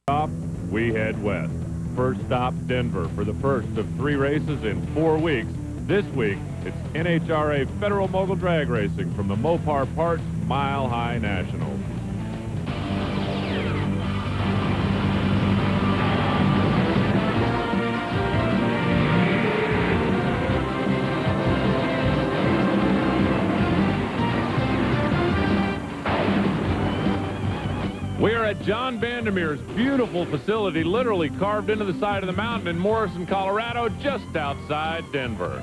Stop, we head west. First stop, Denver, for the first of 3 races in 4 weeks. This week, it's NHRA Federal-Mogul drag racing from the MOPAR Parts Mile High Nationals. We are at John Bandimere's beautiful facility, literally carved into the side of the mountain in Morrison, Colorado, just outside Denver.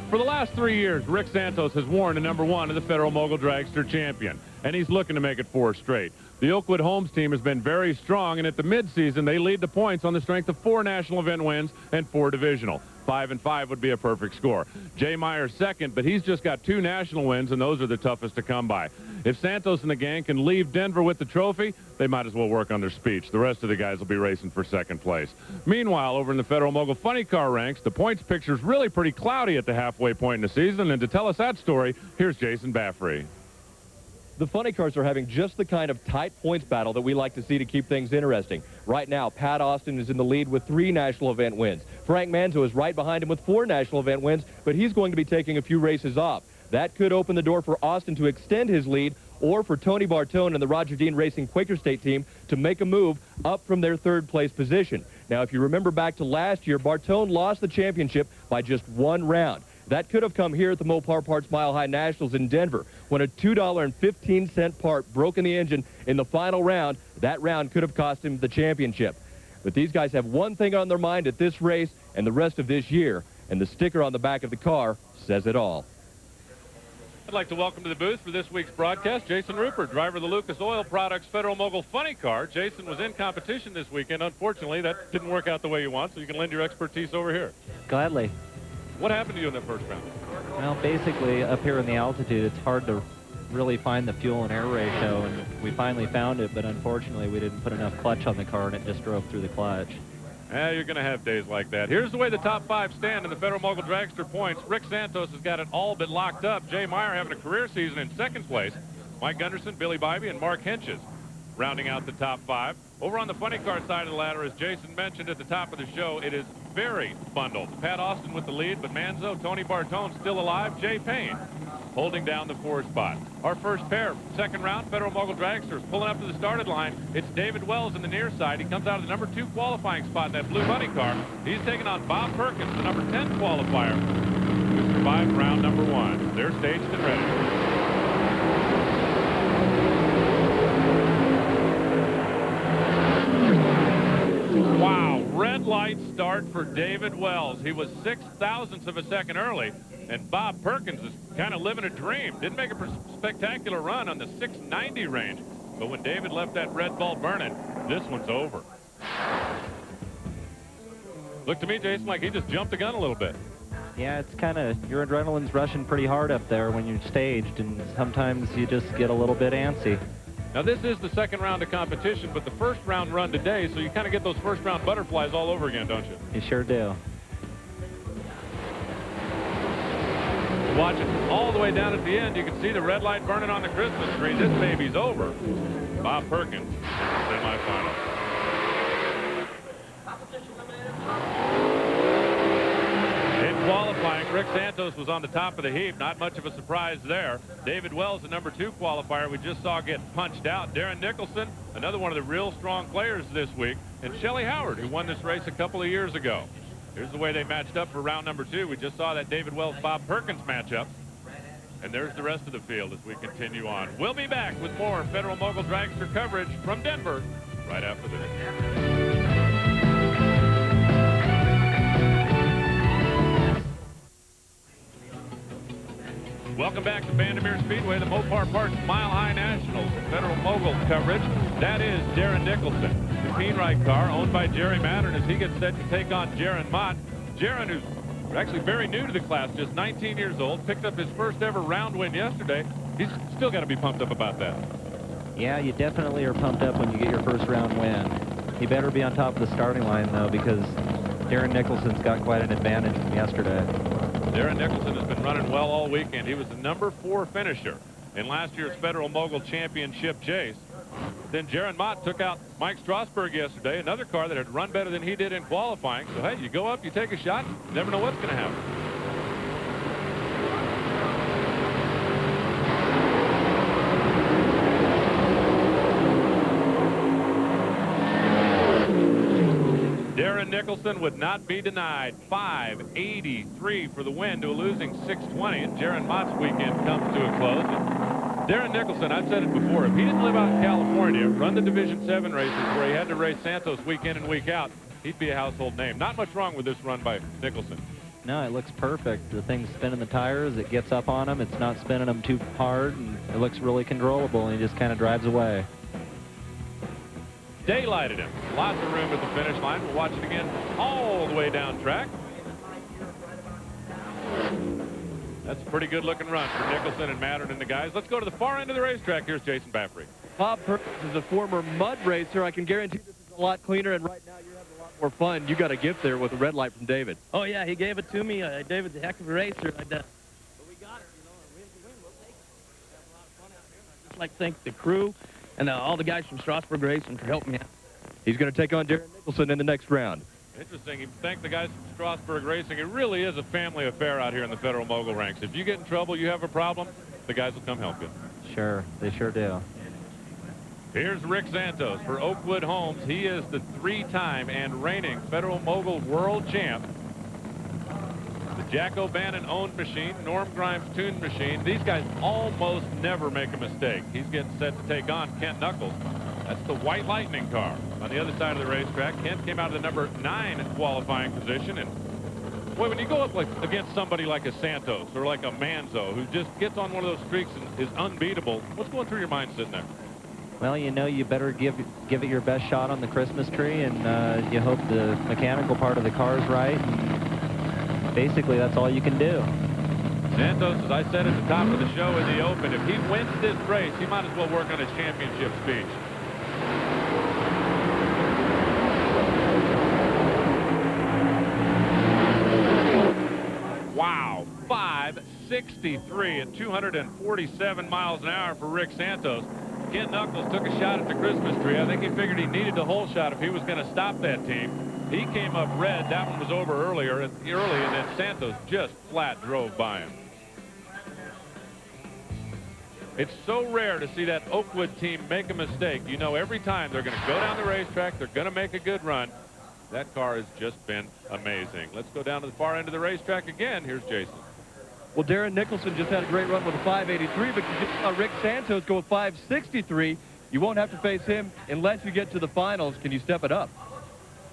For the last 3 years, Rick Santos has worn the #1 of the Federal-Mogul Dragster Champion, and he's looking to make it 4 straight. The Oakwood Homes team has been very strong, and at the midseason, they lead the points on the strength of 4 national event wins and 4 divisional. 5 and 5 would be a perfect score. Jay Meyer second, but he's just got 2 national wins, and those are the toughest to come by. If Santos and the gang can leave Denver with the trophy, they might as well work on their speech. The rest of the guys will be racing for 2nd place. Meanwhile, over in the Federal-Mogul Funny Car ranks, the points picture's really pretty cloudy at the halfway point in the season, and to tell us that story, here's Jason Baffrey. The funny cars are having just the kind of tight points battle that we like to see to keep things interesting. Right now, Pat Austin is in the lead with 3 national event wins. Frank Manzo is right behind him with 4 national event wins, but he's going to be taking a few races off. That could open the door for Austin to extend his lead, or for Tony Bartone and the Roger Dean Racing Quaker State team to make a move up from their 3rd place position. Now, if you remember back to last year, Bartone lost the championship by just 1 round. That could have come here at the MOPAR Parts Mile High Nationals in Denver. When a $2.15 part broke in the engine in the final round, that round could have cost him the championship. But these guys have one thing on their mind at this race and the rest of this year, and the sticker on the back of the car says it all. I'd like to welcome to the booth for this week's broadcast Jason Rupert, driver of the Lucas Oil Products Federal-Mogul Funny Car. Jason was in competition this weekend. Unfortunately, that didn't work out the way you want, so you can lend your expertise over here. Gladly. What happened to you in that first round? Well, basically, up here in the altitude, it's hard to really find the fuel and air ratio, and we finally found it, but unfortunately, we didn't put enough clutch on the car, and it just drove through the clutch. Yeah, you're going to have days like that. Here's the way the top 5 stand in the Federal-Mogul Dragster points. Rick Santos has got it all but locked up. Jay Meyer having a career season in 2nd place. Mike Gunderson, Billy Bybee, and Mark Henches rounding out the top 5. Over on the funny car side of the ladder, as Jason mentioned at the top of the show, it is very bundled. Pat Austin with the lead, but Manzo, Tony Bartone still alive. Jay Payne holding down the 4 spot. Our first pair, 2nd round, Federal-Mogul Dragsters pulling up to the started line. It's David Wells in the near side. He comes out of the #2 qualifying spot in that blue funny car. He's taking on Bob Perkins, the #10 qualifier, who survived round #1. They're staged and ready. Wow, red light start for David Wells. He was 0.06 of a second early, and Bob Perkins is kind of living a dream. Didn't make a spectacular run on the 690 range, but when David left that red ball burning, this one's over. Looked to me, Jason, like he just jumped the gun a little bit. Yeah, it's kind of, your adrenaline's rushing pretty hard up there when you're staged, and sometimes you just get a little bit antsy. Now, this is the 2nd round of competition, but the 1st round run today, so you kind of get those 1st round butterflies all over again, don't you? You sure do. Watch it all the way down at the end. You can see the red light burning on the Christmas tree. This baby's over. Bob Perkins, semifinal. In qualifying, Rick Santos was on the top of the heap. Not much of a surprise there. David Wells, the #2 qualifier we just saw get punched out. Darren Nicholson, another one of the real strong players this week. And Shelley Howard, who won this race a couple of years ago. Here's the way they matched up for round #2. We just saw that David Wells-Bob Perkins matchup. And there's the rest of the field as we continue on. We'll be back with more Federal-Mogul Dragster coverage from Denver right after this. Welcome back to Bandimere Speedway, the MOPAR Parts Mile High Nationals Federal-Mogul coverage. That is Darren Nicholson, the Keenright car owned by Jerry Mattern as he gets set to take on Jaron Mott. Jaron, who's actually very new to the class, just 19 years old, picked up his 1st ever round win yesterday. He's still got to be pumped up about that. Yeah, you definitely are pumped up when you get your 1st round win. He better be on top of the starting line, though, because Darren Nicholson's got quite an advantage from yesterday. Darren Nicholson has been running well all weekend. He was the #4 finisher in last year's Federal-Mogul Championship chase. Then Jaron Mott took out Mike Strasburg yesterday, another car that had run better than he did in qualifying. So, hey, you go up, you take a shot, you never know what's going to happen. Darren Nicholson would not be denied. 583 for the win to a losing 620. And Jaron Mott's weekend comes to a close. And Darren Nicholson, I've said it before, if he didn't live out in California, run the Division 7 races where he had to race Santos week in and week out, he'd be a household name. Not much wrong with this run by Nicholson. No, it looks perfect. The thing's spinning the tires. It gets up on him. It's not spinning them too hard. And it looks really controllable, and he just kind of drives away. Daylighted him. Lots of room at the finish line. We'll watch it again all the way down track. That's a pretty good looking run for Nicholson and Mattern and the guys. Let's go to the far end of the racetrack. Here's Jason Baffrey. Bob Perkins is a former mud racer. I can guarantee this is a lot cleaner, and right now you're having a lot more fun. You got a gift there with a red light from David. Oh, yeah, he gave it to me. David's a heck of a racer. But we got it, you know, a win, we'll take it. We have a lot of fun out here. And I'd just like to thank the crew and all the guys from Strasburg Racing for helping me out. He's going to take on Darren Nicholson in the next round. Interesting. He thanked the guys from Strasburg Racing. It really is a family affair out here in the Federal-Mogul ranks. If you get in trouble, you have a problem, the guys will come help you. Sure, they sure do. Here's Rick Santos for Oakwood Homes. He is the 3-time and reigning Federal-Mogul world champ. The Jack O'Bannon-owned machine, Norm Grimes tuned machine. These guys almost never make a mistake. He's getting set to take on Kent Knuckles. That's the White Lightning car. On the other side of the racetrack, Kent came out of the number 9 qualifying position. And boy, when you go up against somebody like a Santos or like a Manzo, who just gets on one of those streaks and is unbeatable, what's going through your mind sitting there? Well, you know, you better give it your best shot on the Christmas tree, and you hope the mechanical part of the car is right. And basically, that's all you can do. Santos, as I said at the top of the show in the Open, if he wins this race, he might as well work on his championship speech. Wow, 563 at 247 miles an hour for Rick Santos. Kent Knuckles took a shot at the Christmas tree. I think he figured he needed the whole shot if he was going to stop that team. He came up red. That one was over early, and then Santos just flat drove by him. It's so rare to see that Oakwood team make a mistake. You know, every time they're going to go down the racetrack, they're going to make a good run. That car has just been amazing. Let's go down to the far end of the racetrack again. Here's Jason. Well, Darren Nicholson just had a great run with a 583, but you just saw Rick Santos go with 563. You won't have to face him unless you get to the finals. Can you step it up?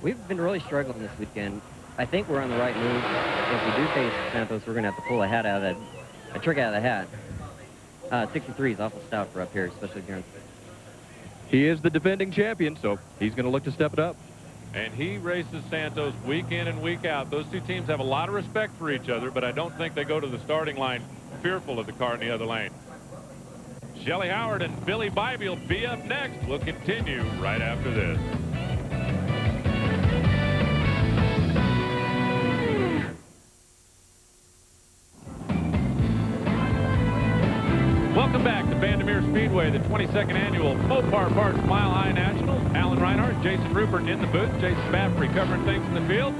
We've been really struggling this weekend. I think we're on the right move. If we do face Santos, we're going to have to pull a trick out of the hat. 63 is awful stout for up here, especially during. He is the defending champion, so he's going to look to step it up. And he races Santos week in and week out. Those two teams have a lot of respect for each other, but I don't think they go to the starting line fearful of the car in the other lane. Shelley Howard and Billy Bybee will be up next. We'll continue right after this. Welcome back to Bandimere Speedway, the 22nd annual MOPAR Parts Mile High National. Alan Reinhardt, Jason Rupert in the booth, Jason Baffrey covering things in the field.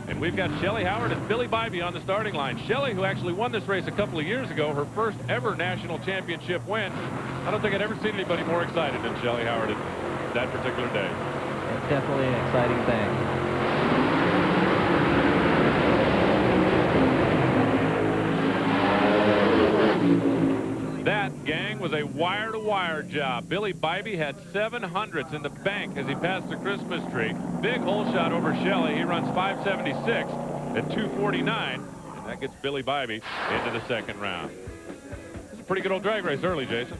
And we've got Shelley Howard and Billy Bybee on the starting line. Shelley, who actually won this race a couple of years ago, her first ever national championship win. I don't think I'd ever seen anybody more excited than Shelley Howard at that particular day. It's definitely an exciting thing. That, gang, was a wire-to-wire job. Billy Bybee had 700ths in the bank as he passed the Christmas tree. Big hole shot over Shelley. He runs 576 at 249, and that gets Billy Bybee into the second round. It's a pretty good old drag race early, Jason.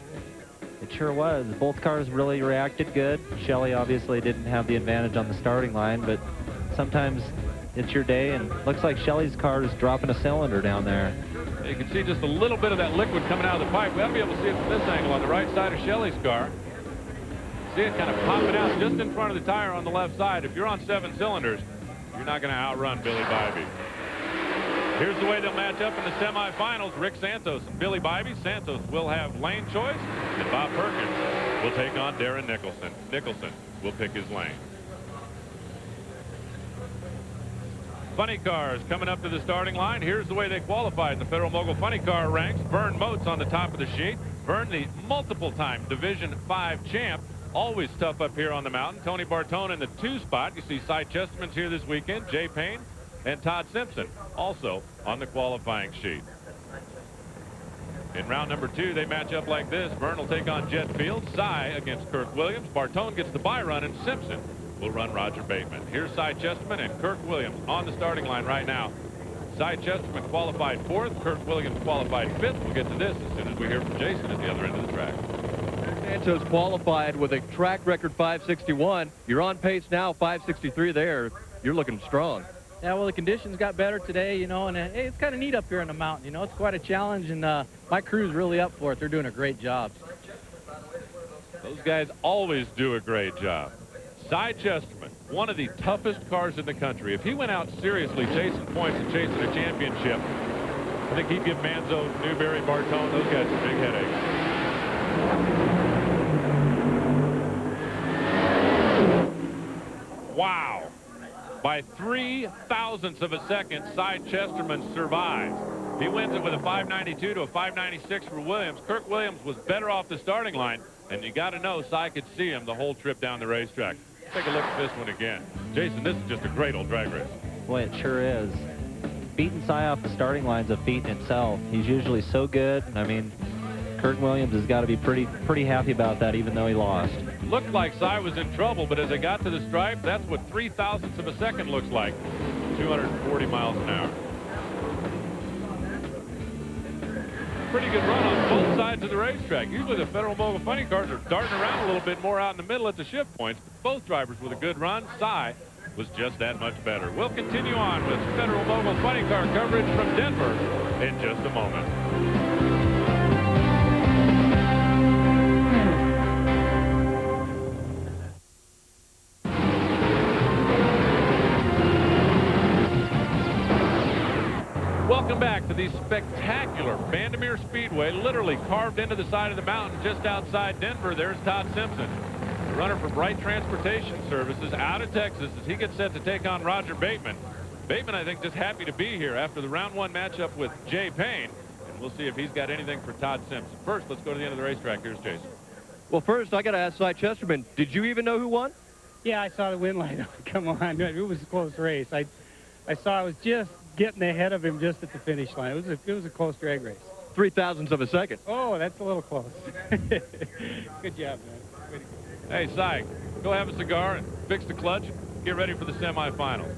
It sure was. Both cars really reacted good. Shelley obviously didn't have the advantage on the starting line, but sometimes it's your day, and looks like Shelley's car is dropping a cylinder down there. You can see just a little bit of that liquid coming out of the pipe. We ought to be able to see it from this angle on the right side of Shelley's car. See it kind of popping out just in front of the tire on the left side. If you're on 7 cylinders, you're not going to outrun Billy Bybee. Here's the way they'll match up in the semifinals. Rick Santos and Billy Bybee. Santos will have lane choice, and Bob Perkins will take on Darren Nicholson. Nicholson will pick his lane. Funny cars coming up to the starting line. Here's the way they qualified in the Federal-Mogul Funny Car ranks. Vern Moats on the top of the sheet. Vern, the multiple-time Division 5 champ. Always tough up here on the mountain. Tony Bartone in the 2 spot. You see Cy Chesterman's here this weekend. Jay Payne and Todd Simpson also on the qualifying sheet. In round number 2, they match up like this. Vern will take on Jet Field. Cy against Kirk Williams. Bartone gets the bye run, and Simpson will run Roger Bateman. Here's Cy Chesterman and Kirk Williams on the starting line right now. Cy Chesterman qualified 4th. Kirk Williams qualified 5th. We'll get to this as soon as we hear from Jason at the other end of the track. Santos qualified with a track record 561. You're on pace now, 563 there. You're looking strong. Yeah, well, the conditions got better today, you know, and hey, it's kind of neat up here on the mountain. You know, it's quite a challenge, and my crew's really up for it. They're doing a great job. Those guys always do a great job. Cy Chesterman, one of the toughest cars in the country. If he went out seriously chasing points and chasing a championship, I think he'd give Manzo, Newberry, Bartone, those guys a big headache. Wow. By 0.03 of a second, Cy Chesterman survives. He wins it with a 592 to a 596 for Williams. Kirk Williams was better off the starting line, and you got to know Cy could see him the whole trip down the racetrack. Take a look at this one again. Jason, this is just a great old drag race. Boy, it sure is. Beating Cy off the starting line's a feat in itself. He's usually so good. I mean, Kirk Williams has got to be pretty happy about that, even though he lost. Looked like Cy was in trouble, but as they got to the stripe, that's what 0.03 of a second looks like. 240 miles an hour. Pretty good run on both sides of the racetrack. Usually the Federal-Mogul Funny Cars are darting around a little bit more out in the middle at the shift points. Both drivers with a good run. Cy was just that much better. We'll continue on with Federal-Mogul Funny Car coverage from Denver in just a moment. Welcome back to the spectacular Bandimere Speedway, literally carved into the side of the mountain just outside Denver. There's Todd Simpson, the runner for Bright Transportation Services out of Texas, as he gets set to take on Roger Bateman. Bateman, I think, just happy to be here after the round 1 matchup with Jay Payne, and we'll see if he's got anything for Todd Simpson. First, let's go to the end of the racetrack. Here's Jason. Well, first, I got to ask Cy Chesterman, did you even know who won? Yeah, I saw the win line come on. It was a close race. I saw I was just getting ahead of him just at the finish line. It was a close drag race. 0.03 of a second. Oh, that's a little close. Good job, man. Hey, Cy, go have a cigar and fix the clutch. Get ready for the semifinals.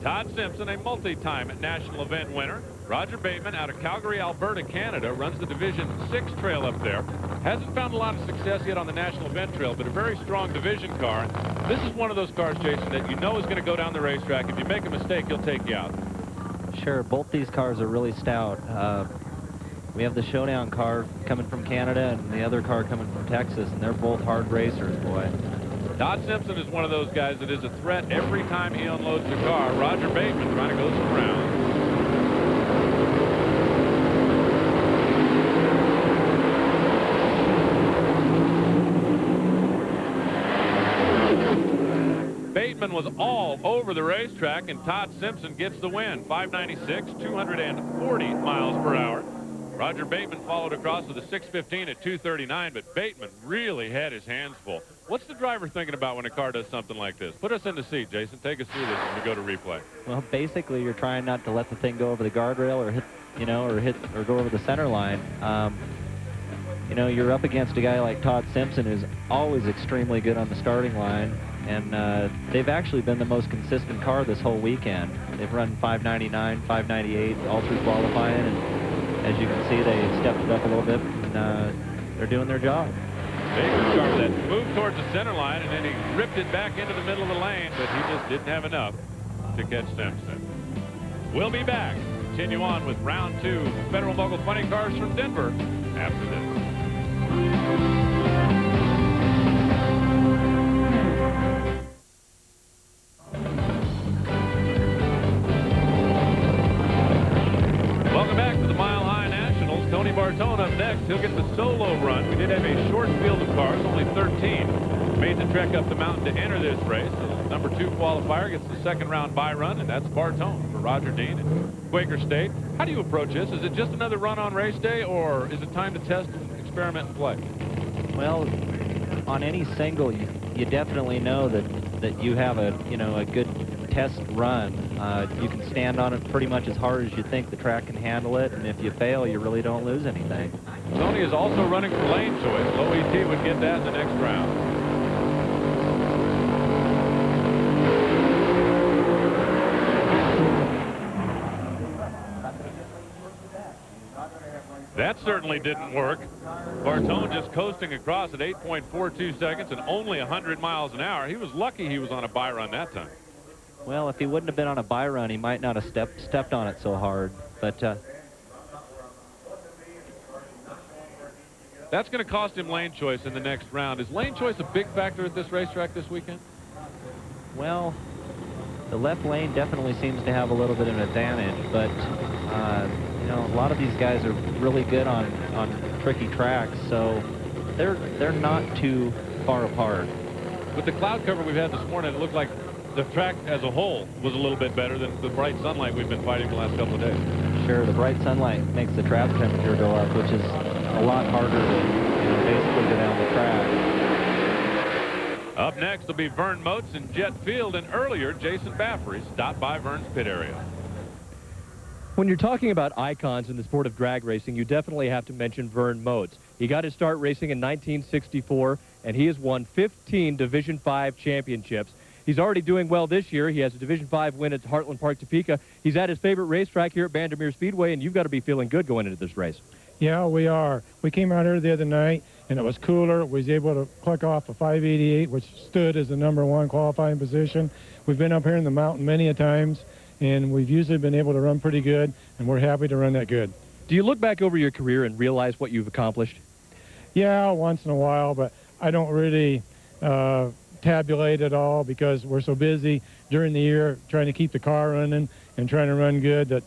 Todd Simpson, a multi-time national event winner. Roger Bateman out of Calgary, Alberta, Canada, runs the Division 6 trail up there. Hasn't found a lot of success yet on the national event trail, but a very strong division car. This is one of those cars, Jason, that you know is going to go down the racetrack. If you make a mistake, he'll take you out. Sure, both these cars are really stout. We have the Showdown car coming from Canada and the other car coming from Texas, and they're both hard racers, boy. Todd Simpson is one of those guys that is a threat every time he unloads the car. Roger Bateman trying to go some rounds. Bateman was all over the racetrack, and Todd Simpson gets the win. 596, 240 miles per hour. Roger Bateman followed across with a 615 at 239, but Bateman really had his hands full. What's the driver thinking about when a car does something like this? Put us in the seat, Jason. Take us through this when we go to replay. Well, basically, you're trying not to let the thing go over the guardrail or hit, or go over the center line. You know, you're up against a guy like Todd Simpson, who's always extremely good on the starting line, and they've actually been the most consistent car this whole weekend. They've run 599, 598 all through qualifying, and as you can see, they stepped it up a little bit, and they're doing their job. Bateman's car that moved towards the center line, and then he ripped it back into the middle of the lane, but he just didn't have enough to catch Simpson. We'll be back. Continue on with round 2 Federal-Mogul Funny Cars from Denver after this. Welcome back to the Mile High Nationals. Tony Bartone up next. He'll get the solo run. We did have a short field of cars, only 13, made the trek up the mountain to enter this race. The number 2 qualifier gets the second round bye run, and that's Bartone for Roger Dean and Quaker State. How do you approach this? Is it just another run on race day, or is it time to test and experiment and play? Well, on any single, you definitely know that you have a good test run. You can stand on it pretty much as hard as you think the track can handle it, and if you fail, you really don't lose anything. Tony is also running for lane choice. Low ET would get that in the next round. That certainly didn't work. Bartone just coasting across at 8.42 seconds and only 100 miles an hour. He was lucky he was on a bye run that time. Well, if he wouldn't have been on a bye run, he might not have stepped on it so hard. But that's going to cost him lane choice in the next round. Is lane choice a big factor at this racetrack this weekend? Well, the left lane definitely seems to have a little bit of an advantage, but a lot of these guys are really good on tricky tracks, so they're not too far apart. With the cloud cover we've had this morning, it looked like the track as a whole was a little bit better than the bright sunlight we've been fighting the last couple of days. Sure, the bright sunlight makes the track temperature go up, which is a lot harder to basically go down the track. Up next will be Vern Moats and Jet Field, and earlier Jason Baffrey stopped by Vern's pit area. When you're talking about icons in the sport of drag racing, you definitely have to mention Vern Moats. He got his start racing in 1964, and he has won 15 Division V championships. He's already doing well this year. He has a Division V win at Heartland Park, Topeka. He's at his favorite racetrack here at Bandimere Speedway, and you've got to be feeling good going into this race. Yeah, we are. We came out here the other night, and it was cooler. We was able to click off a 588, which stood as the #1 qualifying position. We've been up here in the mountain many a times, and we've usually been able to run pretty good, and we're happy to run that good. Do you look back over your career and realize what you've accomplished? Yeah, once in a while, but I don't really tabulate it all because we're so busy during the year trying to keep the car running and trying to run good that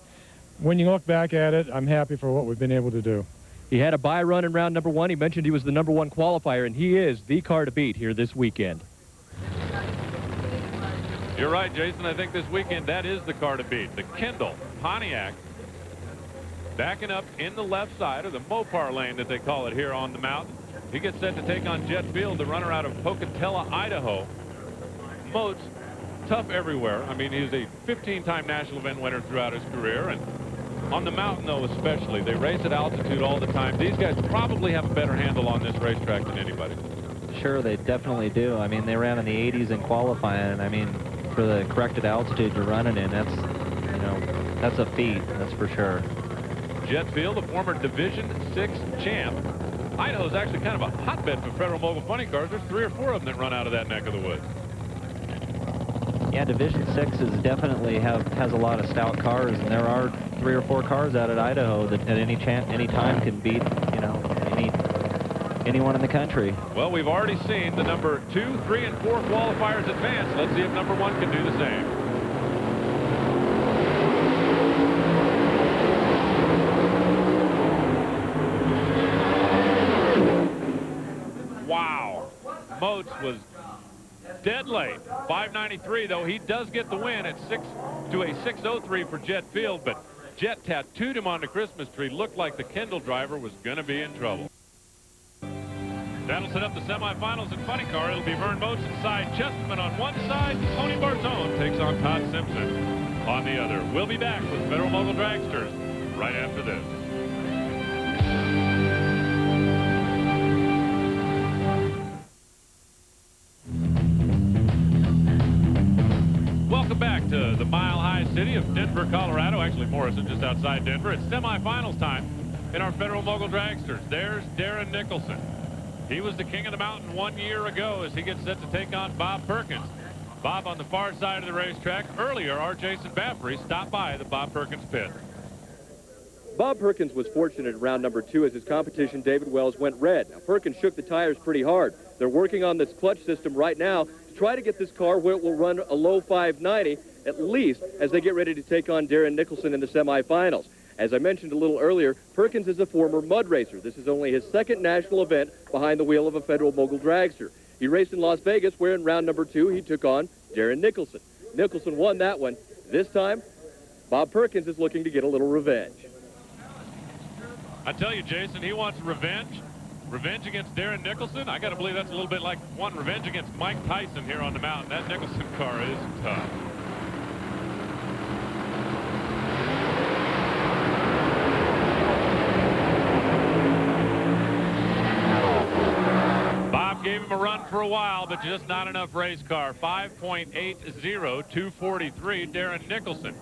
when you look back at it, I'm happy for what we've been able to do. He had a bye run in round #1. He mentioned he was the #1 qualifier, and he is the car to beat here this weekend. You're right, Jason. I think this weekend that is the car to beat. The Kendall Pontiac backing up in the left side, or the Mopar lane that they call it here on the mountain. He gets set to take on Jet Field, the runner out of Pocatello, Idaho. Moats, tough everywhere. I mean, he's a 15-time national event winner throughout his career, and on the mountain, though, especially. They race at altitude all the time. These guys probably have a better handle on this racetrack than anybody. Sure, they definitely do. I mean, they ran in the 80s in qualifying, and I mean, for the corrected altitude you're running in, that's a feat, that's for sure. Jet Field, a former Division VI champ. Idaho's actually kind of a hotbed for Federal-Mogul funny cars. There's 3 or 4 of them that run out of that neck of the woods. Yeah, Division VI is definitely has a lot of stout cars, and there are 3 or 4 cars out at Idaho that at any time can beat, anyone in the country. Well, we've already seen the number 2, 3, and 4 qualifiers advance. Let's see if #1 can do the same. Wow. Moats was dead late. 593, though. He does get the win at 6:03 for Jet Field, but Jet tattooed him on the Christmas tree. Looked like the Kendall driver was going to be in trouble. That'll set up the semifinals in funny car. It'll be Vern Moats and Cy Chesterman on one side. Tony Bartone takes on Todd Simpson on the other. We'll be back with Federal-Mogul Dragsters right after this. Welcome back to the mile-high city of Denver, Colorado. Actually, Morrison, just outside Denver. It's semifinals time in our Federal-Mogul Dragsters. There's Darren Nicholson. He was the king of the mountain 1 year ago as he gets set to take on Bob Perkins. Bob on the far side of the racetrack. Earlier, our Jason Baffrey stopped by the Bob Perkins pit. Bob Perkins was fortunate in round #2 as his competition, David Wells, went red. Now, Perkins shook the tires pretty hard. They're working on this clutch system right now to try to get this car where it will run a low 590, at least, as they get ready to take on Darren Nicholson in the semifinals. As I mentioned a little earlier, Perkins is a former mud racer. This is only his second national event behind the wheel of a Federal-Mogul dragster. He raced in Las Vegas, where in round number 2 he took on Darren Nicholson. Nicholson won that one. This time, Bob Perkins is looking to get a little revenge. I tell you, Jason, he wants revenge. Revenge against Darren Nicholson? I got to believe that's a little bit like wanting revenge against Mike Tyson here on the mountain. That Nicholson car is tough. Bob gave him a run for a while, but just not enough race car. 5.80, 243. Darren Nicholson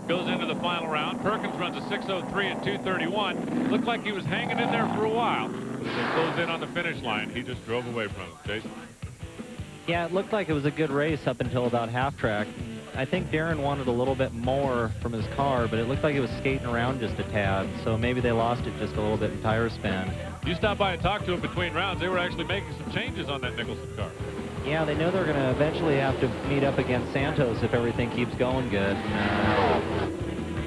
goes into the final round. Perkins runs a 6:03 and 2:31. Looked like he was hanging in there for a while. But as they closed in on the finish line, he just drove away from him. Jason? Yeah, it looked like it was a good race up until about half track. I think Darren wanted a little bit more from his car, but it looked like it was skating around just a tad. So maybe they lost it just a little bit in tire spin. You stopped by and talked to him between rounds. They were actually making some changes on that Nicholson car. Yeah, they know they're going to eventually have to meet up against Santos if everything keeps going good.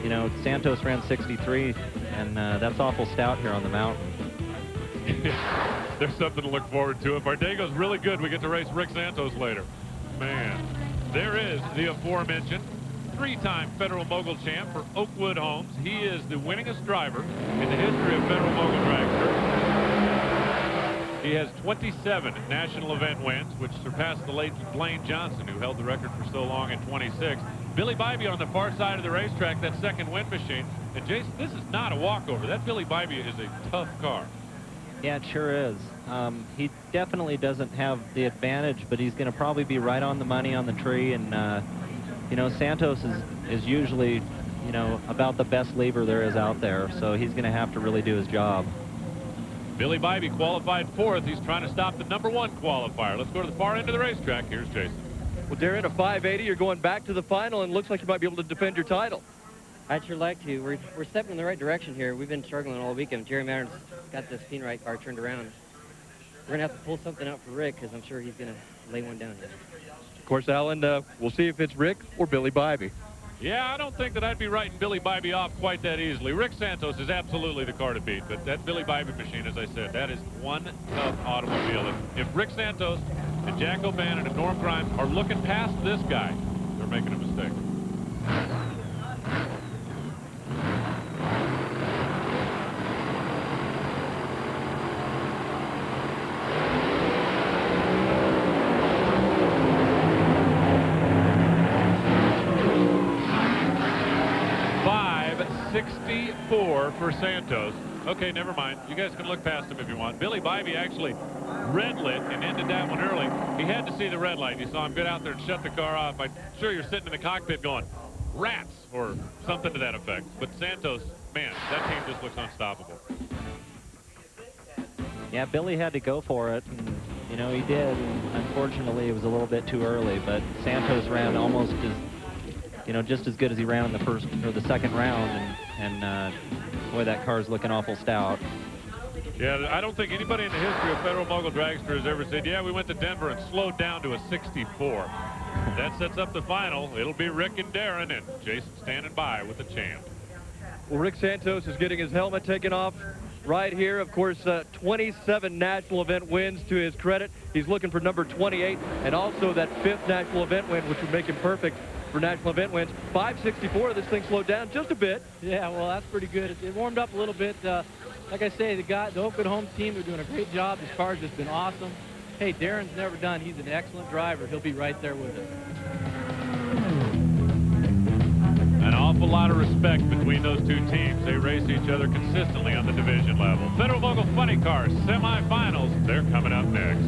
You know, Santos ran 63, and that's awful stout here on the mountain. There's something to look forward to. If our day goes really good, we get to race Rick Santos later. Man, there is the aforementioned three-time Federal-Mogul champ for Oakwood Homes. He is the winningest driver in the history of Federal-Mogul dragster. He has 27 national event wins, which surpassed the late Blaine Johnson, who held the record for so long in 26. Billy Bybee on the far side of the racetrack, that second wind machine. And Jason, this is not a walkover. That Billy Bybee is a tough car. Yeah, it sure is. He definitely doesn't have the advantage, but he's going to probably be right on the money on the tree. And, you know, Santos is usually, you know, about the best lever there is out there. So he's going to have to really do his job. Billy Bybee qualified fourth. He's trying to stop the #1 qualifier. Let's go to the far end of the racetrack. Here's Jason. Well, Darren, a 580, you're going back to the final, and looks like you might be able to defend your title. I'd sure like to. We're stepping in the right direction here. We've been struggling all weekend. Jerry Marin's got this Phoenix car turned around. We're going to have to pull something out for Rick, because I'm sure he's going to lay one down here. Of course, Alan, we'll see if it's Rick or Billy Bybee. Yeah, I don't think that I'd be writing Billy Bybee off quite that easily. Rick Santos is absolutely the car to beat, but that Billy Bybee machine, as I said, that is one tough automobile. If Rick Santos and Jack O'Bannon and Norm Grimes are looking past this guy, they're making a mistake. For Santos. Okay, never mind. You guys can look past him if you want. Billy Bybee actually red lit and ended that one early. He had to see the red light. You saw him get out there and shut the car off. I'm sure you're sitting in the cockpit going, rats, or something to that effect. But Santos, man, that team just looks unstoppable. Yeah, Billy had to go for it, and, you know, he did. And unfortunately, it was a little bit too early, but Santos ran almost as, you know, just as good as he ran in the first or the second round, and boy, that car's looking awful stout. Yeah, I don't think anybody in the history of Federal-Mogul Dragster has ever said, yeah, we went to Denver and slowed down to a 64. That sets up the final. It'll be Rick and Darren, and Jason standing by with the champ. Well, Rick Santos is getting his helmet taken off right here. Of course, 27 national event wins to his credit. He's looking for number 28, and also that 5th national event win, which would make him perfect for national event wins. 564. This thing slowed down just a bit. Yeah, well, that's pretty good. It warmed up a little bit. Like I say, the Oakwood Homes team are doing a great job. This car's just been awesome. Hey, Darren's never done. He's an excellent driver. He'll be right there with us. An awful lot of respect between those two teams. They race each other consistently on the division level. Federal-Mogul Funny Cars semifinals. They're coming up next.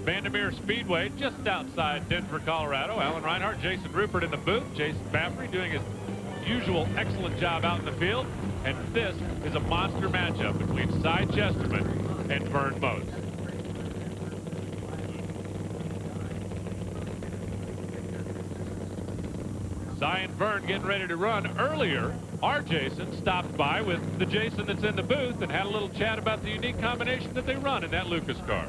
Bandimere Speedway, just outside Denver, Colorado. Alan Reinhart, Jason Rupert in the booth. Jason Baffrey doing his usual excellent job out in the field. And this is a monster matchup between Cy Chesterman and Vern Mose. Cy and Vern getting ready to run. Earlier, our Jason stopped by with the Jason that's in the booth and had a little chat about the unique combination that they run in that Lucas car.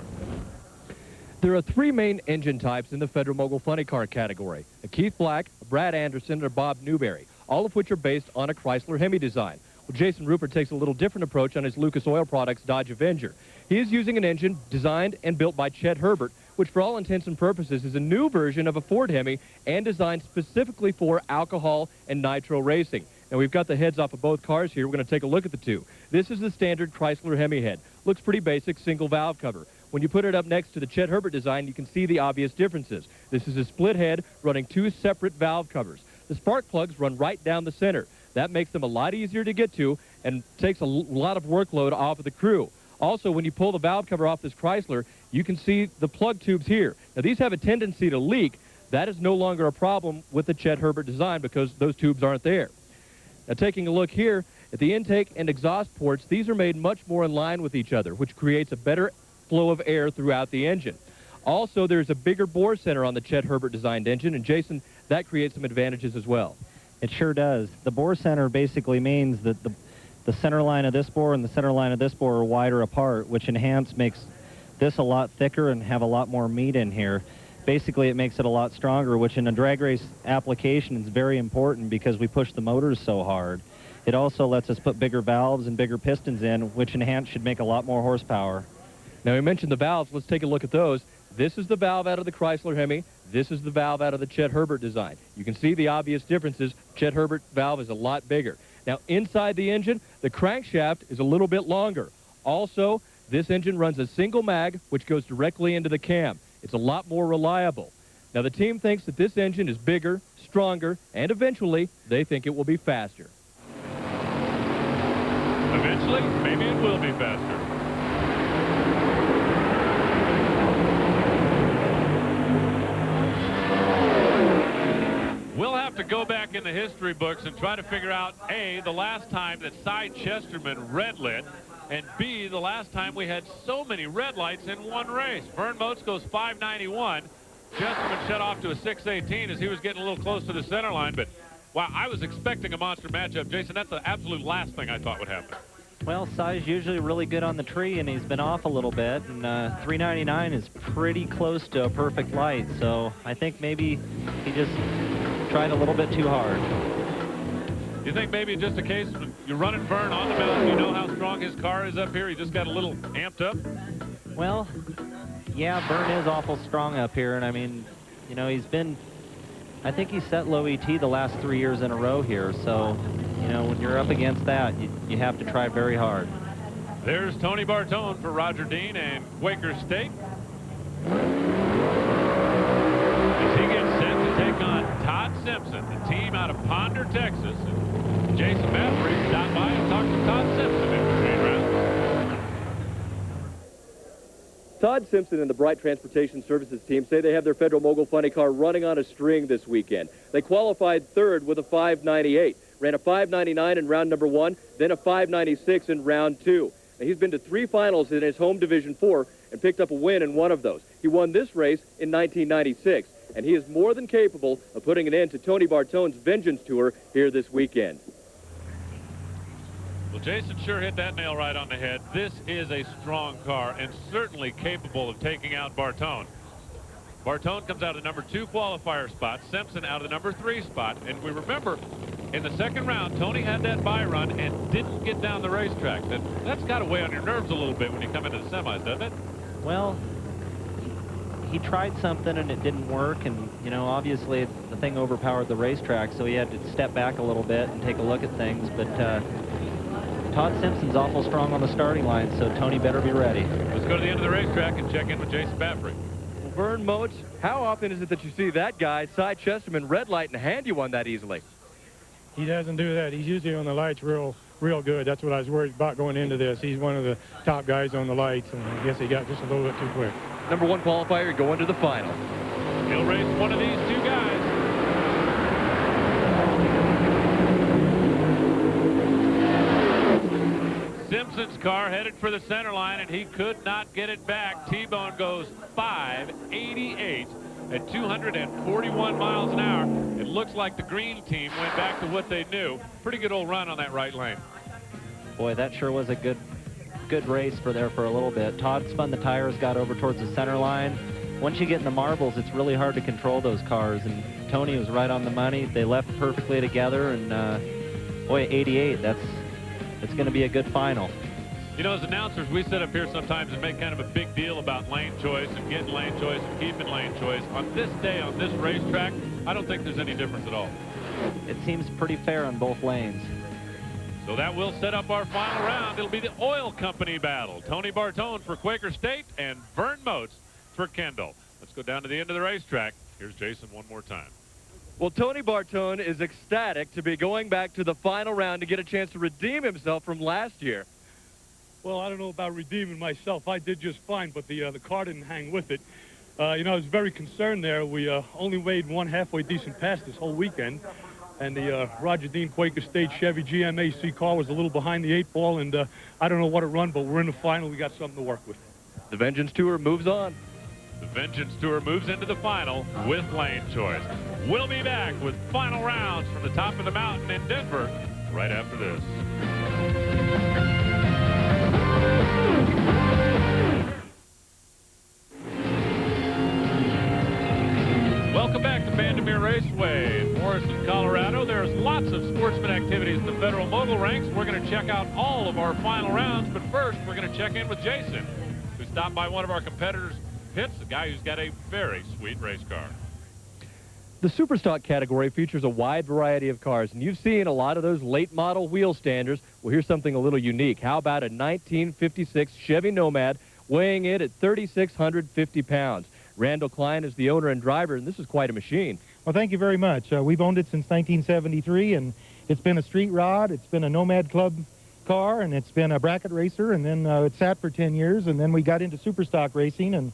There are three main engine types in the Federal-Mogul funny car category: a Keith Black, a Brad Anderson, and a Bob Newberry, all of which are based on a Chrysler Hemi design. Well, Jason Rupert takes a little different approach on his Lucas Oil Products Dodge Avenger. He is using an engine designed and built by Chet Herbert, which for all intents and purposes is a new version of a Ford Hemi and designed specifically for alcohol and nitro racing. Now, we've got the heads off of both cars here. We're going to take a look at the two. This is the standard Chrysler Hemi head. Looks pretty basic, single valve cover. When you put it up next to the Chet Herbert design, you can see the obvious differences. This is a split head running two separate valve covers. The spark plugs run right down the center. That makes them a lot easier to get to and takes a lot of workload off of the crew. Also, when you pull the valve cover off this Chrysler, you can see the plug tubes here. Now, these have a tendency to leak. That is no longer a problem with the Chet Herbert design because those tubes aren't there. Now, taking a look here at the intake and exhaust ports, these are made much more in line with each other, which creates a better flow of air throughout the engine. Also, there's a bigger bore center on the Chet Herbert designed engine, and Jason, that creates some advantages as well. It sure does. The bore center basically means that the center line of this bore and the center line of this bore are wider apart, which makes this a lot thicker and have a lot more meat in here. Basically, it makes it a lot stronger, which in a drag race application is very important because we push the motors so hard. It also lets us put bigger valves and bigger pistons in, which enhanced should make a lot more horsepower. Now, we mentioned the valves. Let's take a look at those. This is the valve out of the Chrysler Hemi. This is the valve out of the Chet Herbert design. You can see the obvious differences. Chet Herbert valve is a lot bigger. Now, inside the engine, the crankshaft is a little bit longer. Also, this engine runs a single mag, which goes directly into the cam. It's a lot more reliable. Now, the team thinks that this engine is bigger, stronger, and eventually, they think it will be faster. Eventually, maybe it will be faster. We'll have to go back in the history books and try to figure out, A, the last time that Cy Chesterman red lit, and B, the last time we had so many red lights in one race. Vern Motes goes 591. Chesterman shut off to a 618 as he was getting a little close to the center line, but wow, I was expecting a monster matchup. Jason, that's the absolute last thing I thought would happen. Well, Cy's usually really good on the tree, and he's been off a little bit, and 399 is pretty close to a perfect light, so I think maybe he just tried a little bit too hard. You think maybe just a case when you're running Vern on the mountain, you know how strong his car is up here, he just got a little amped up? Well, yeah, Vern is awful strong up here, and I mean, you know, I think he's set low ET the last 3 years in a row here, so, you know, when you're up against that, you have to try very hard. There's Tony Bartone for Roger Dean and Quaker State. As he gets set to take on Todd Simpson, the team out of Ponder, Texas. And Jason Baffery stopped by and talked to Todd Simpson in between rounds. Todd Simpson and the Bright Transportation Services team say they have their Federal-Mogul funny car running on a string this weekend. They qualified third with a 598, ran a 599 in round number 1, then a 596 in round 2. Now, he's been to 3 finals in his home Division 4 and picked up a win in one of those. He won this race in 1996, and he is more than capable of putting an end to Tony Bartone's Vengeance Tour here this weekend. Well, Jason sure hit that nail right on the head. This is a strong car and certainly capable of taking out Bartone. Bartone comes out of the number 2 qualifier spot, Simpson out of the number 3 spot. And we remember in the second round, Tony had that bye run and didn't get down the racetrack. That's got to weigh on your nerves a little bit when you come into the semis, doesn't it? Well, he tried something and it didn't work, and, you know, obviously the thing overpowered the racetrack, so he had to step back a little bit and take a look at things. But Todd Simpson's awful strong on the starting line, so Tony better be ready. Let's go to the end of the racetrack and check in with Jason Baffery. Well, Vern Motes, how often is it that you see that guy, Cy Chesterman, red light and hand you one that easily? He doesn't do that. He's usually on the lights real good. That's what I was worried about going into this. He's one of the top guys on the lights, and I guess he got just a little bit too quick. Number 1 qualifier going to the final. He'll race one of these 2 guys. Simpson's car headed for the center line, and he could not get it back. T-Bone goes 588. at 241 miles an hour. It looks like the green team went back to what they knew. Pretty good old run on that right lane. Boy, that sure was a good race for a little bit. Todd spun the tires, got over towards the center line. Once you get in the marbles, it's really hard to control those cars, and Tony was right on the money. They left perfectly together, and boy, 88, it's going to be a good final. You know, as announcers, we sit up here sometimes and make kind of a big deal about lane choice and getting lane choice and keeping lane choice. On this day, on this racetrack, I don't think there's any difference at all. It seems pretty fair on both lanes. So that will set up our final round. It'll be the oil company battle. Tony Bartone for Quaker State and Vern Moats for Kendall. Let's go down to the end of the racetrack. Here's Jason one more time. Well, Tony Bartone is ecstatic to be going back to the final round to get a chance to redeem himself from last year. Well, I don't know about redeeming myself. I did just fine, but the car didn't hang with it. You know, I was very concerned there. We only made one halfway decent pass this whole weekend. And the Roger Dean Quaker State Chevy GMAC car was a little behind the 8-ball, and I don't know what it run, but we're in the final. We got something to work with. The Vengeance Tour moves on. The Vengeance Tour moves into the final with lane choice. We'll be back with final rounds from the top of the mountain in Denver right after this. Welcome back to Bandimere Raceway in Morrison, Colorado. There's lots of sportsman activities in the Federal-Mogul ranks. We're going to check out all of our final rounds, but first we're going to check in with Jason, who stopped by one of our competitors' pits, a guy who's got a very sweet race car. The Superstock category features a wide variety of cars, and you've seen a lot of those late model wheel standers. Well, here's something a little unique. How about a 1956 Chevy Nomad weighing in at 3,650 pounds? Randall Klein is the owner and driver, and this is quite a machine. Well, thank you very much. We've owned it since 1973, and it's been a street rod, it's been a Nomad Club car, and it's been a bracket racer, and then it sat for 10 years, and then we got into Superstock racing and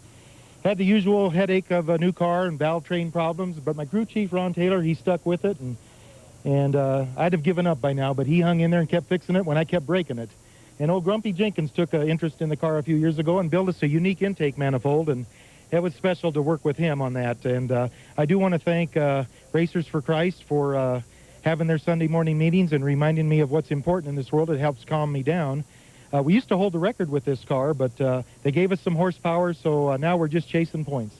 had the usual headache of a new car and valve train problems, but my crew chief, Ron Taylor, he stuck with it, and I'd have given up by now, but he hung in there and kept fixing it when I kept breaking it. And old Grumpy Jenkins took an interest in the car a few years ago and built us a unique intake manifold, and it was special to work with him on that. And I do want to thank Racers for Christ for having their Sunday morning meetings and reminding me of what's important in this world. It helps calm me down. We used to hold the record with this car, but they gave us some horsepower, so now we're just chasing points.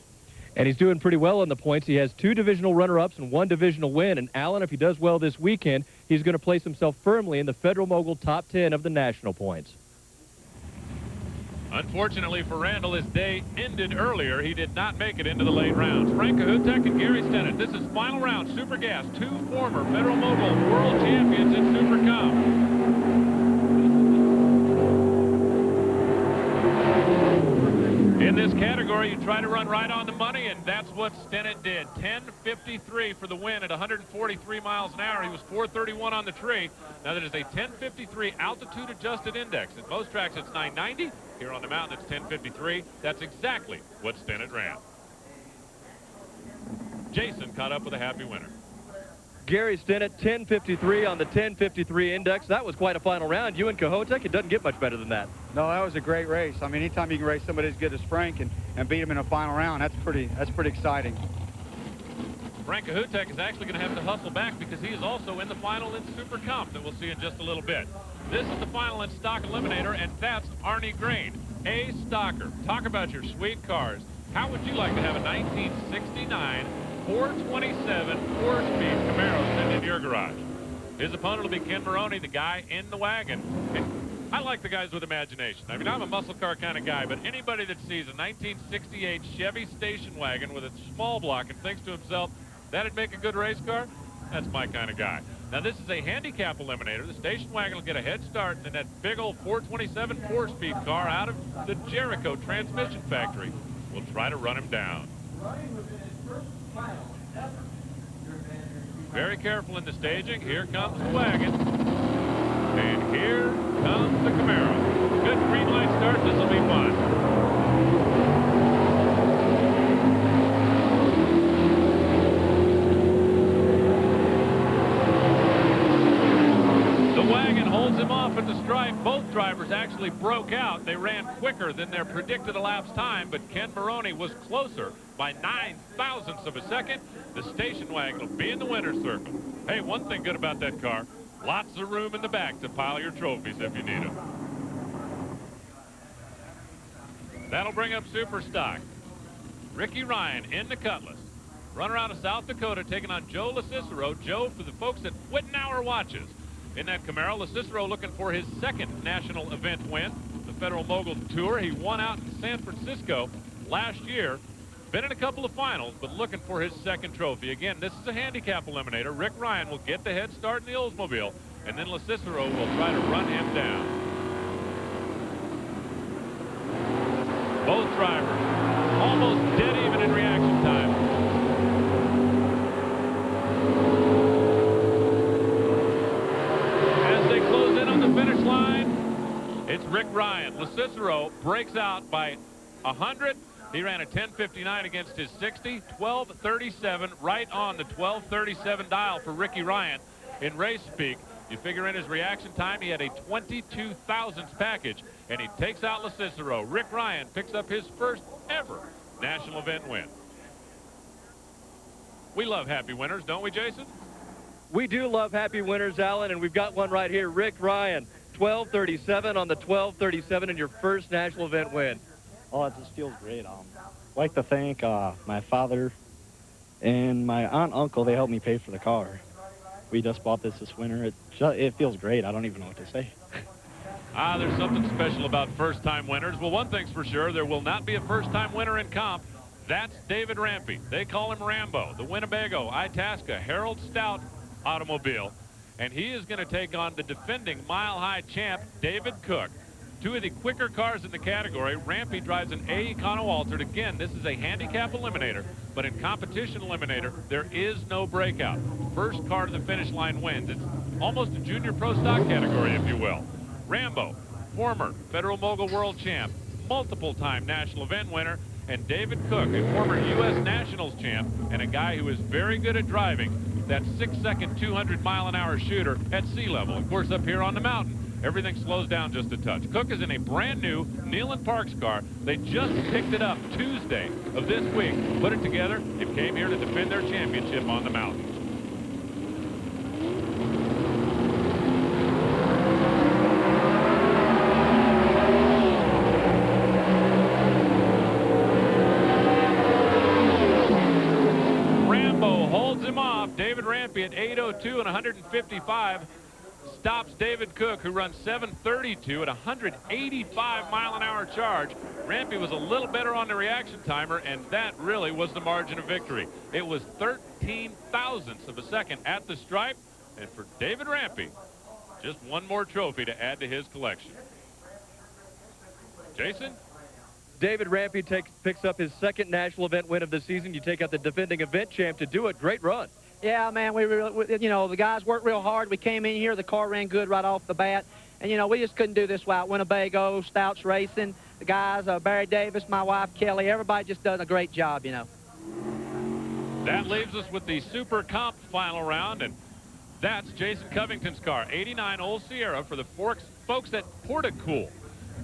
And he's doing pretty well on the points. He has 2 divisional runner-ups and 1 divisional win. And Alan, if he does well this weekend, he's going to place himself firmly in the Federal-Mogul top 10 of the national points. Unfortunately for Randall, his day ended earlier. He did not make it into the late rounds. Frank Kahutek and Gary Stennett. This is final round, Super Gas. 2 former Federal-Mogul world champions in Super Comp. In this category, you try to run right on the money, and that's what Stennett did. 10:53 for the win at 143 miles an hour. He was 431 on the tree. Now that is a 10:53 altitude-adjusted index. At most tracks, it's 990. Here on the mountain, it's 10:53. That's exactly what Stennett ran. Jason caught up with a happy winner. Gary Stennett, 10:53 on the 10:53 index. That was quite a final round. You and Kahotek, it doesn't get much better than that. No, that was a great race. I mean, anytime you can race somebody as good as Frank and beat him in a final round, that's pretty exciting. Frank Kahutek is actually going to have to hustle back because he is also in the final in Super Comp that we'll see in just a little bit. This is the final in Stock Eliminator, and that's Arnie Green, a stocker. Talk about your sweet cars. How would you like to have a 1969 427 4-speed Camaro sitting in your garage? His opponent will be Ken Maroney, the guy in the wagon. And I like the guys with imagination. I mean, I'm a muscle car kind of guy, but anybody that sees a 1968 Chevy station wagon with a small block and thinks to himself, that'd make a good race car, that's my kind of guy. Now, this is a handicap eliminator. The station wagon will get a head start, and then that big old 427 4-speed car out of the Jericho transmission factory will try to run him down. Very careful in the staging. Here comes the wagon. And here comes the Camaro. Good green light start. This will be fun. The wagon holds him off at the stripe. Both drivers actually actually broke out. They ran quicker than their predicted elapsed time, but Ken Maroney was closer by 9/1000ths of a second. The station wagon will be in the winner's circle. Hey, one thing good about that car, lots of room in the back to pile your trophies if you need them. That'll bring up Super Stock. Ricky Ryan in the Cutlass. Runner out of South Dakota taking on Joe LaCicero. Joe, for the folks at Wittenauer watches. In that Camaro, LaCicero looking for his second national event win, the Federal-Mogul Tour. He won out in San Francisco last year. Been in a couple of finals, but looking for his second trophy. Again, this is a handicap eliminator. Rick Ryan will get the head start in the Oldsmobile, and then LaCicero will try to run him down. Both drivers almost dead even in reaction time. As they close in on the finish line, it's Rick Ryan. LaCicero breaks out by 100. He ran a 10:59 against his 60, 12:37, right on the 12:37 dial for Ricky Ryan in race speak. You figure in his reaction time, he had a 22/1000ths package, and he takes out LaCicero. Rick Ryan picks up his first ever national event win. We love happy winners, don't we, Jason? We do love happy winners, Alan, and we've got one right here. Rick Ryan, 12:37 on the 12:37 in your first national event win. Oh, it just feels great. I'd like to thank my father and my aunt and uncle. They helped me pay for the car. We just bought this winter. It feels great. I don't even know what to say. There's something special about first-time winners. Well, one thing's for sure, there will not be a first-time winner in comp. That's David Rampy. They call him Rambo, the Winnebago Itasca Harold Stout automobile. And he is going to take on the defending mile-high champ, David Cook. Two of the quicker cars in the category. Rampy drives an A Econo Altered. Again, this is a handicap eliminator, but in competition eliminator, there is no breakout. First car to the finish line wins. It's almost a junior pro stock category, if you will. Rambo, former Federal-Mogul world champ, multiple-time national event winner, and David Cook, a former U.S. Nationals champ, and a guy who is very good at driving that 6-second, 200-mile-an-hour shooter at sea level. Of course, up here on the mountain, everything slows down just a touch. Cook is in a brand new Neyland Parks car. They just picked it up Tuesday of this week, put it together, and came here to defend their championship on the mountain. Rambo holds him off. David Rampy at 8:02 and 155. Stops David Cook, who runs 7:32 at 185-mile-an-hour charge. Rampy was a little better on the reaction timer, and that really was the margin of victory. It was 13/1000ths of a second at the stripe, and for David Rampy, just one more trophy to add to his collection. Jason? David Rampy picks up his second national event win of the season. You take out the defending event champ to do it. Great run. Yeah, man, you know, the guys worked real hard. We came in here, the car ran good right off the bat. And, you know, we just couldn't do this without Winnebago, Stouts Racing, the guys, Barry Davis, my wife, Kelly, everybody just done a great job, you know. That leaves us with the Super Comp final round, and that's Jason Covington's car, 89 Old Sierra for the folks at Portacool.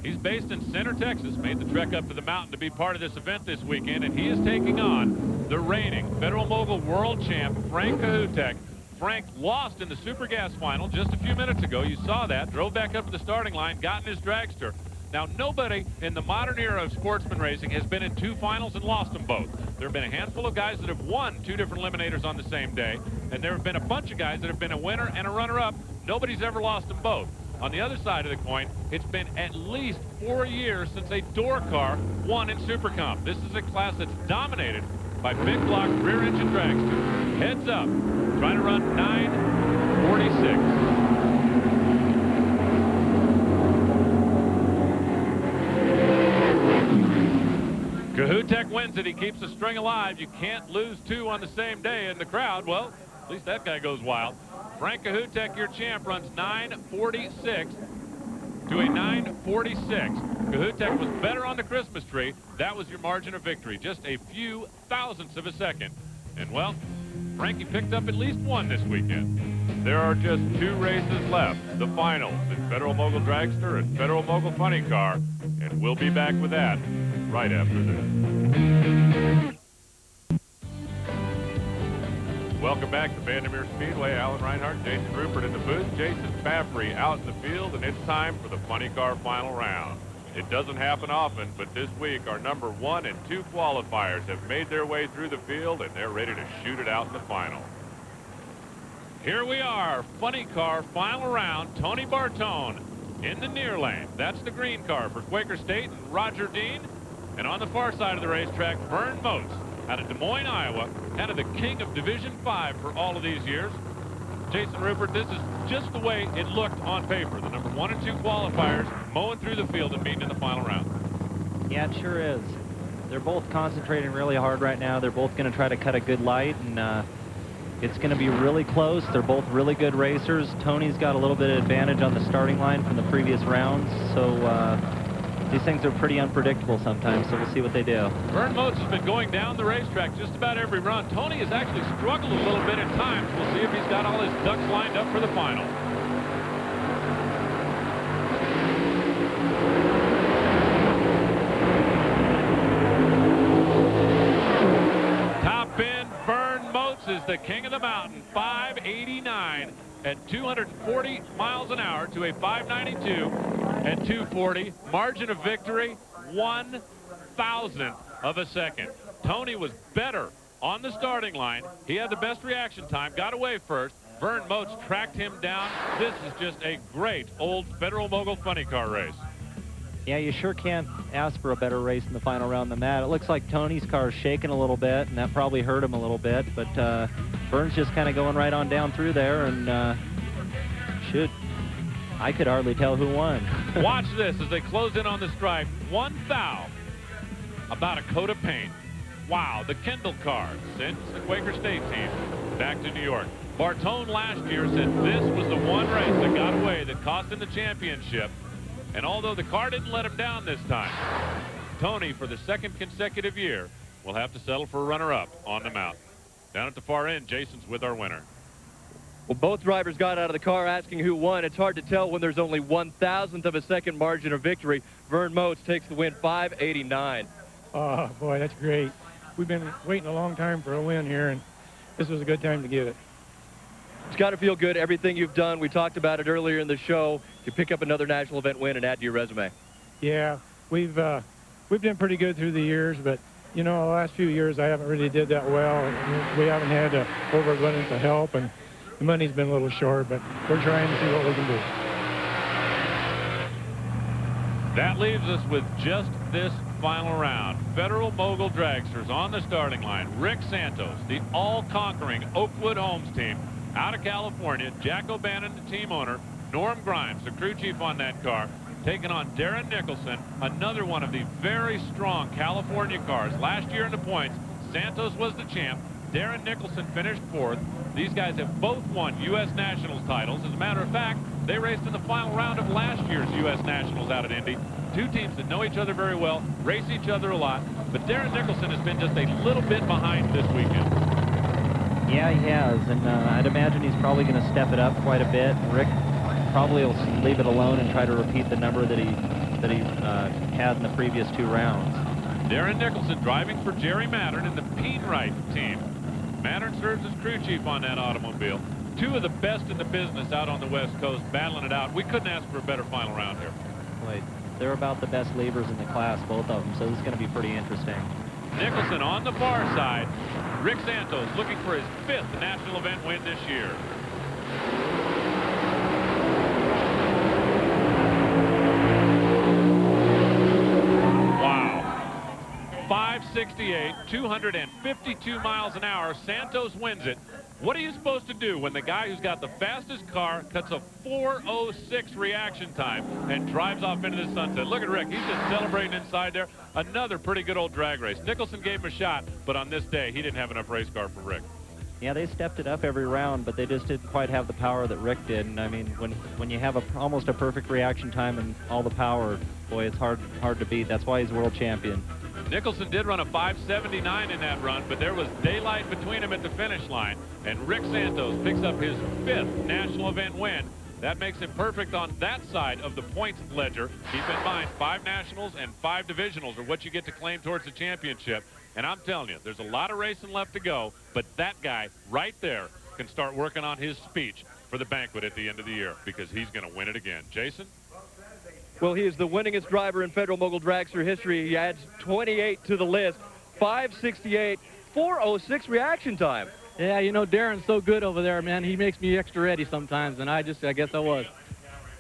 He's based in Center, Texas, made the trek up to the mountain to be part of this event this weekend, and he is taking on the reigning Federal-Mogul world champ, Frank Kahutek. Frank lost in the Super Gas final just a few minutes ago. You saw that. Drove back up to the starting line, got in his dragster. Now, nobody in the modern era of sportsman racing has been in two finals and lost them both. There have been a handful of guys that have won two different eliminators on the same day, and there have been a bunch of guys that have been a winner and a runner-up. Nobody's ever lost them both. On the other side of the coin, it's been at least 4 years since a door car won in Super Comp. This is a class that's dominated by big block rear engine dragsters. Heads up, trying to run 9:46. Kahutek wins it. He keeps the string alive. You can't lose two on the same day in the crowd. Well, at least that guy goes wild. Frank Kahutek, your champ, runs 9:46 to a 9:46. Kahutek was better on the Christmas tree. That was your margin of victory. Just a few thousandths of a second. And, well, Frankie picked up at least one this weekend. There are just 2 races left, the finals in Federal-Mogul Dragster and Federal-Mogul Funny Car, and we'll be back with that right after this. Welcome back to Bandimere Speedway. Alan Reinhardt, Jason Rupert in the booth, Jason Fafry out in the field, and it's time for the Funny Car final round. It doesn't happen often, but this week our number 1 and 2 qualifiers have made their way through the field, and they're ready to shoot it out in the final. Here we are, Funny Car final round. Tony Bartone in the near lane. That's the green car for Quaker State and Roger Dean. And on the far side of the racetrack, Vern Moats out of Des Moines, Iowa, kind of the king of Division 5 for all of these years. Jason Rupert, this is just the way it looked on paper. The number 1 and 2 qualifiers mowing through the field and meeting in the final round. Yeah, it sure is. They're both concentrating really hard right now. They're both going to try to cut a good light, and it's going to be really close. They're both really good racers. Tony's got a little bit of advantage on the starting line from the previous rounds, so these things are pretty unpredictable sometimes, so we'll see what they do. Vern Moats has been going down the racetrack just about every run. Tony has actually struggled a little bit at times. We'll see if he's got all his ducks lined up for the final. Top end, Vern Moats is the king of the mountain. 589 at 240 miles an hour to a 592 at 240. Margin of victory, 1/1000th of a second. Tony was better on the starting line. He had the best reaction time, got away first. Vern Moats tracked him down. This is just a great old Federal-Mogul funny car race. Yeah, you sure can't ask for a better race in the final round than that. It looks like Tony's car is shaking a little bit, and that probably hurt him a little bit, but Vern's just kind of going right on down through there, and I could hardly tell who won. Watch this as they close in on the stripe. 1 foul. About a coat of paint. Wow, the Kendall car sends the Quaker State team back to New York. Bartone last year said this was the one race that got away that cost him the championship. And although the car didn't let him down this time, Tony, for the 2nd consecutive year, will have to settle for a runner-up on the mountain. Down at the far end, Jason's with our winner. Well, both drivers got out of the car asking who won. It's hard to tell when there's only 1/1000th of a second margin of victory. Vern Moats takes the win, 589. Oh, boy, that's great. We've been waiting a long time for a win here, and this was a good time to get it. It's got to feel good, everything you've done. We talked about it earlier in the show. You pick up another national event win and add to your resume. Yeah, we've done pretty good through the years, but, you know, the last few years I haven't really did that well. We haven't had an overabundance of help, and the money's been a little short, but we're trying to see what we can do. That leaves us with just this final round. Federal-Mogul Dragsters on the starting line. Rick Santos, the all-conquering Oakwood Homes team out of California. Jack O'Bannon, the team owner. Norm Grimes, the crew chief on that car, taking on Darren Nicholson, another one of the very strong California cars. Last year in the points, Santos was the champ. Darren Nicholson finished 4th. These guys have both won U.S. Nationals titles. As a matter of fact, they raced in the final round of last year's U.S. Nationals out at Indy. Two teams that know each other very well, race each other a lot, but Darren Nicholson has been just a little bit behind this weekend. Yeah, he has, and I'd imagine he's probably going to step it up quite a bit. Rick probably will leave it alone and try to repeat the number that he had in the previous 2 rounds. Darren Nicholson driving for Jerry Mattern in the Peenwright team. Mattern serves as crew chief on that automobile. 2 of the best in the business out on the West Coast battling it out. We couldn't ask for a better final round here. Wait, they're about the best levers in the class, both of them, so this is going to be pretty interesting. Nicholson on the far side. Rick Santos looking for his 5th national event win this year. Wow. 568, 252 miles an hour. Santos wins it. What are you supposed to do when the guy who's got the fastest car cuts a 4:06 reaction time and drives off into the sunset? Look at Rick. He's just celebrating inside there. Another pretty good old drag race. Nicholson gave him a shot, but on this day, he didn't have enough race car for Rick. Yeah, they stepped it up every round, but they just didn't quite have the power that Rick did. And I mean, when you have almost a perfect reaction time and all the power, boy, it's hard to beat. That's why he's world champion. Nicholson did run a 5:79 in that run, but there was daylight between him at the finish line, and Rick Santos picks up his 5th national event win. That makes him perfect on that side of the points ledger. Keep in mind, 5 nationals and 5 divisionals are what you get to claim towards the championship. And I'm telling you, there's a lot of racing left to go, but that guy right there can start working on his speech for the banquet at the end of the year, because he's going to win it again. Jason? Well, he is the winningest driver in Federal-Mogul dragster history. He adds 28 to the list. 5:68, 4:06 reaction time. Yeah, you know, Darren's so good over there, man. He makes me extra ready sometimes, and I guess I was.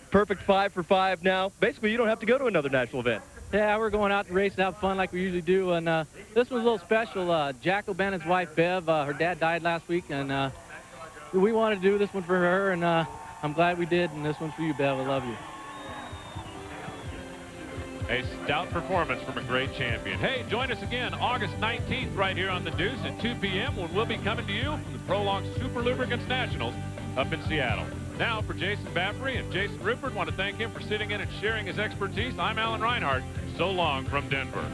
Perfect 5 for 5 now. Basically, you don't have to go to another national event. Yeah, we're going out to race and have fun like we usually do, and this was a little special. Jack O'Bannon's wife, Bev, her dad died last week, and we wanted to do this one for her, and I'm glad we did, and this one's for you, Bev. I love you. A stout performance from a great champion. Hey, join us again August 19th right here on the Deuce at 2 p.m. when we'll be coming to you from the Prolong Super Lubricants Nationals up in Seattle. Now, for Jason Baffery and Jason Rupert, want to thank him for sitting in and sharing his expertise. I'm Alan Reinhardt. So long from Denver.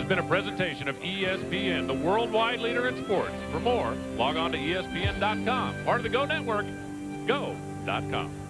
Been a presentation of ESPN, the worldwide leader in sports. For more, log on to ESPN.com. Part of the Go Network, go.com.